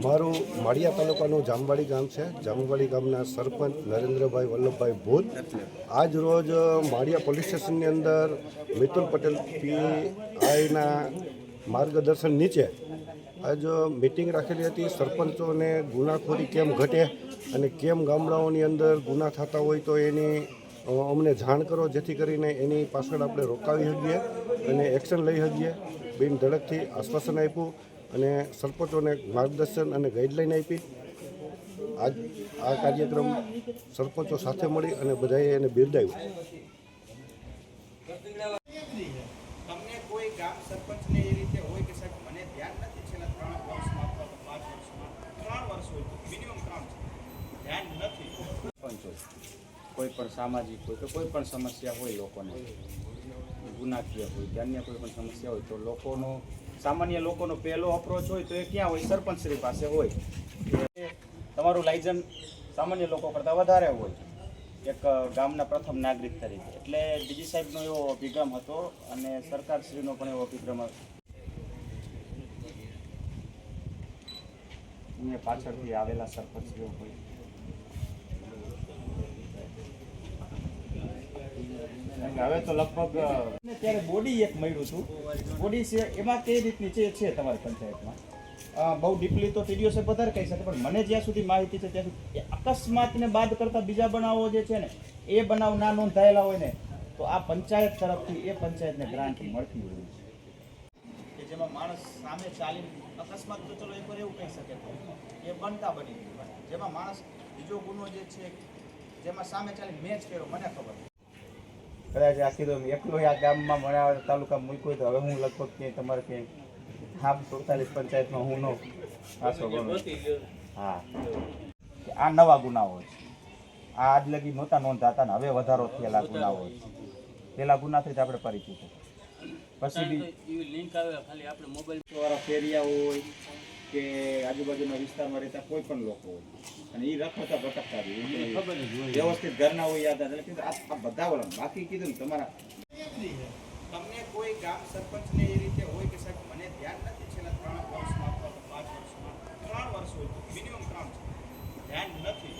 મારું માળિયા તાલુકાનું જામવાડી ગામ છે. જામવાડી ગામના સરપંચ નરેન્દ્રભાઈ વલ્લભભાઈ ભૂત આજ રોજ માળિયા પોલીસ સ્ટેશનની અંદર મિતુલ પટેલ પીઆઈના માર્ગદર્શન નીચે આજ મિટિંગ રાખેલી હતી. સરપંચોને ગુનાખોરી કેમ ઘટે અને કેમ ગામડાઓની અંદર ગુના થતા હોય તો એની અમને જાણ કરો, જેથી કરીને એની પાછળ આપણે રોકાવી શકીએ અને એક્શન લઈ શકીએ. બિન ધડકથી આશ્વાસન આપ્યું અને સરપંચોને માર્ગદર્શન અને ગાઈડલાઈન આપી. આજ આ કાર્યક્રમ સરપંચો સાથે મળી અને બધાએ એને બિરદાવ્યું. તમને કોઈ ગામ સરપંચને એ રીતે હોય કે સાહેબ મને ધ્યાન નથી છેલ્લા 3 વર્ષમાં અથવા 5 વર્ષમાં 3 વર્ષ હોય તો મિનિમમ 3 છે ધ્યાન નથી સરપંચ હોય, કોઈ પણ સામાજિક હોય તો કોઈ પણ સમસ્યા હોય, લોકોને ગુનાકીય હોય કે અન્ય કોઈ પણ સમસ્યા હોય તો લોકોનો સામાન્ય લોકોનો પહેલો અપ્રોચ હોય તો એ ક્યાં હોય? સરપંચશ્રી પાસે હોય. તમારું લાયસન્સ સામાન્ય લોકો કરતાં વધારે હોય એક ગામના પ્રથમ નાગરિક તરીકે. એટલે ડીજી સાહેબનો એવો અભિગમ હતો અને સરકારશ્રીનો પણ એવો અભિગમ હતો. અહીંયા પાછળથી આવેલા સરપંચશ્રીઓ હોય. હવે તો લગભગ ત્યારે બોડી એક મળ્યું હતું. બોડી છે એમાં કઈ રીતની છે તમારી પંચાયતમાં? બહુ ડીપલી તો ટીડીઓ સાહેબ વધારે કહી શકે, પણ મને જ્યાં સુધી માહિતી છે ત્યાં સુધી અકસ્માતને બાદ કરતાં બીજા બનાવો જે છે ને એ બનાવ ના નોંધાયેલા હોય ને તો આ પંચાયત તરફથી એ પંચાયતને ગ્રાન્ટ મળતી હોય છે કે જેમાં માણસ સામે ચાલી અકસ્માત તો ચલો એકવાર એવું કહી શકે એ બનતા બની ગયું, જેમાં માણસ બીજો ગુનો જે છે જેમાં સામે ચાલી મેચ કર્યો મને ખબર કદાચ આ કીધું એકલો આ ગામમાં મને તાલુકા મૂક્યો તો હવે હું લગભગ ક્યાંય તમારે ક્યાંય 47 પંચાયતમાં હું નો આસો ગણું. હા, આ નવા ગુનાઓ છે. આ આજ લગી નહોતા નોંધાતા ને હવે વધારો થયેલા ગુનાઓ છે. પેલા ગુનાથી જ આપણે પરિચિત પછી બી લિંક આવે ખાલી આપણે મોબાઈલ વાળા ફેરિયા હોય કે આજુબાજુના વિસ્તારમાં રહેતા કોઈ પણ લોકો હોય અને એ રખડતા ભટકતા વ્યવસ્થિત ઘરના હોય યાદ એટલે આ બધા વળણ બાકી કીધું ને તમારા. તમને કોઈ ગામ સરપંચને એ રીતે હોય કે સાહેબ મને ધ્યાન નથી છેલ્લા 3 વર્ષમાં અથવા 5 વર્ષમાં 3 વર્ષ હોય તો મિનિમમ 3 છે ધ્યાન નથી